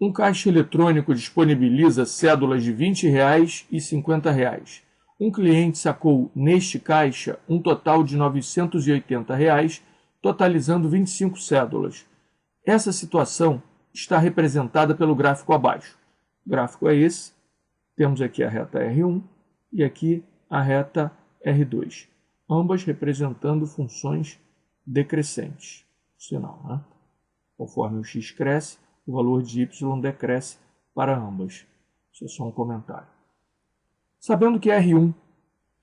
Um caixa eletrônico disponibiliza cédulas de R$20 e R$50. Um cliente sacou neste caixa um total de R$980, totalizando 25 cédulas. Essa situação está representada pelo gráfico abaixo. O gráfico é esse. Temos aqui a reta R1 e aqui a reta R2, ambas representando funções decrescentes. Sinal, né? Conforme o x cresce, o valor de y decresce para ambas. Isso é só um comentário. Sabendo que R1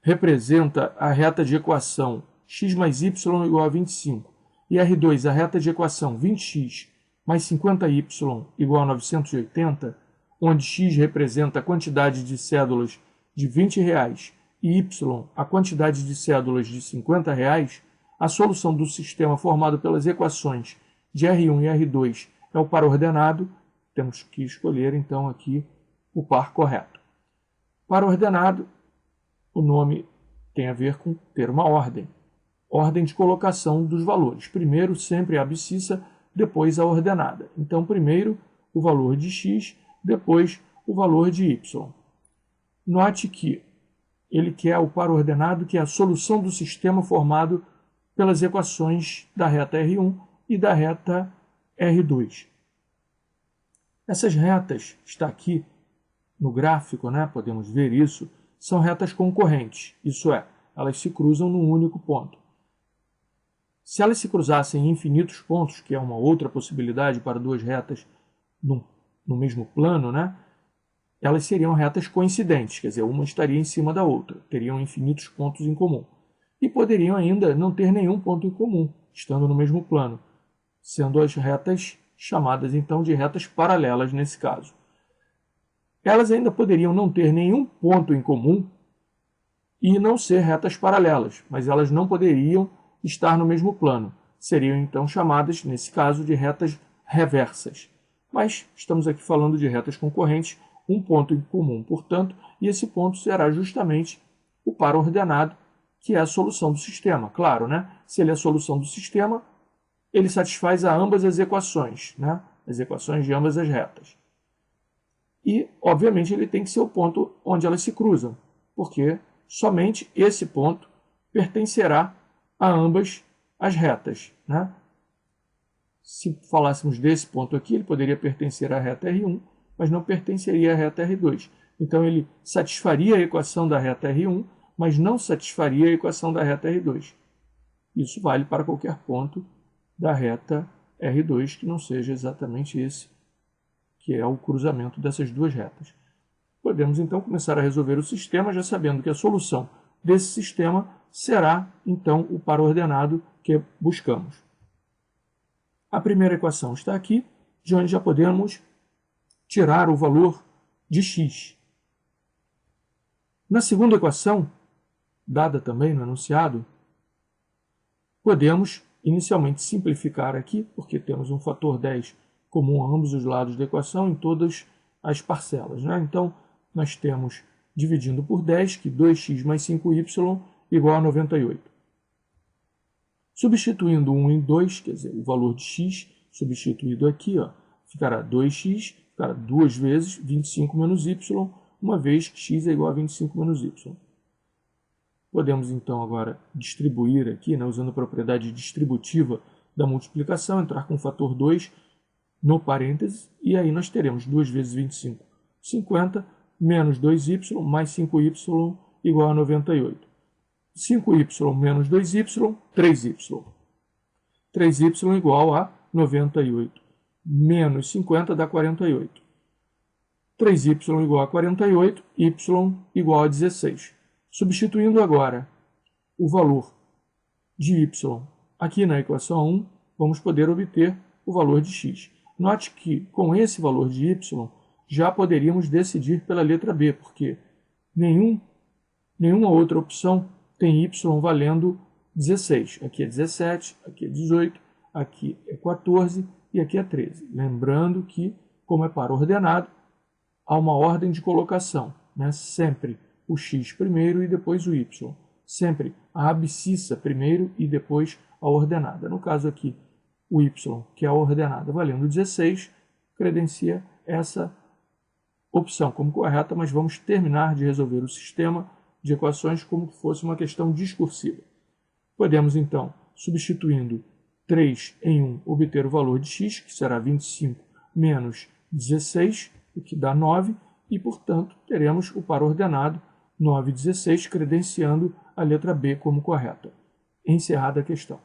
representa a reta de equação x mais y igual a 25 e R2 a reta de equação 20x mais 50y igual a 980, onde x representa a quantidade de cédulas de R$20 e y a quantidade de cédulas de R$50, a solução do sistema formado pelas equações de R1 e R2 é o par ordenado. Temos que escolher então aqui o par correto. Par ordenado, o nome tem a ver com ter uma ordem. Ordem de colocação dos valores. Primeiro sempre a abscissa, depois a ordenada. Então primeiro o valor de x, depois o valor de y. Note que ele quer o par ordenado, que é a solução do sistema formado pelas equações da reta R1 e da reta R2. Essas retas, está aqui no gráfico, né? Podemos ver isso, são retas concorrentes, isso é, elas se cruzam num único ponto. Se elas se cruzassem em infinitos pontos, que é uma outra possibilidade para duas retas no mesmo plano, né? Elas seriam retas coincidentes, quer dizer, uma estaria em cima da outra, teriam infinitos pontos em comum. E poderiam ainda não ter nenhum ponto em comum, estando no mesmo plano, sendo as retas chamadas então de retas paralelas nesse caso. Elas ainda poderiam não ter nenhum ponto em comum e não ser retas paralelas, mas elas não poderiam estar no mesmo plano. Seriam então chamadas, nesse caso, de retas reversas. Mas estamos aqui falando de retas concorrentes, um ponto em comum, portanto, e esse ponto será justamente o par ordenado, que é a solução do sistema. Claro, né? Se ele é a solução do sistema, ele satisfaz a ambas as equações, né? As equações de ambas as retas. E, obviamente, ele tem que ser o ponto onde elas se cruzam, porque somente esse ponto pertencerá a ambas as retas, né? Se falássemos desse ponto aqui, ele poderia pertencer à reta R1, mas não pertenceria à reta R2. Então, ele satisfaria a equação da reta R1, mas não satisfaria a equação da reta R2. Isso vale para qualquer ponto da reta R2 que não seja exatamente esse, que é o cruzamento dessas duas retas. Podemos, então, começar a resolver o sistema, já sabendo que a solução desse sistema será, então, o par ordenado que buscamos. A primeira equação está aqui, de onde já podemos tirar o valor de x. Na segunda equação, dada também no enunciado, podemos inicialmente simplificar aqui, porque temos um fator 10 comum a ambos os lados da equação em todas as parcelas, né? Então, nós temos, dividindo por 10, que 2x mais 5y igual a 98. Substituindo 1 em 2, quer dizer, o valor de x substituído aqui, ó, ficará 2x, ficará 2 vezes 25 menos y, uma vez que x é igual a 25 menos y. Podemos, então, agora distribuir aqui, né, usando a propriedade distributiva da multiplicação, entrar com o fator 2 no parêntese, e aí nós teremos 2 vezes 25, 50, menos 2y, mais 5y igual a 98. 5y menos 2y, 3y. 3y igual a 98. Menos 50 dá 48. 3y igual a 48, y igual a 16. Substituindo agora o valor de y aqui na equação 1, vamos poder obter o valor de x. Note que com esse valor de y já poderíamos decidir pela letra B, porque nenhuma outra opção tem y valendo 16. Aqui é 17, aqui é 18, aqui é 14 e aqui é 13. Lembrando que, como é par ordenado, há uma ordem de colocação, né? Sempre o x primeiro e depois o y. Sempre a abscissa primeiro e depois a ordenada. No caso aqui, o y, que é a ordenada, valendo 16, credencia essa opção como correta, mas vamos terminar de resolver o sistema de equações como se fosse uma questão discursiva. Podemos, então, substituindo 3 em 1, obter o valor de x, que será 25 menos 16, o que dá 9, e, portanto, teremos o par ordenado 9 e 16, credenciando a letra B como correta. Encerrada a questão.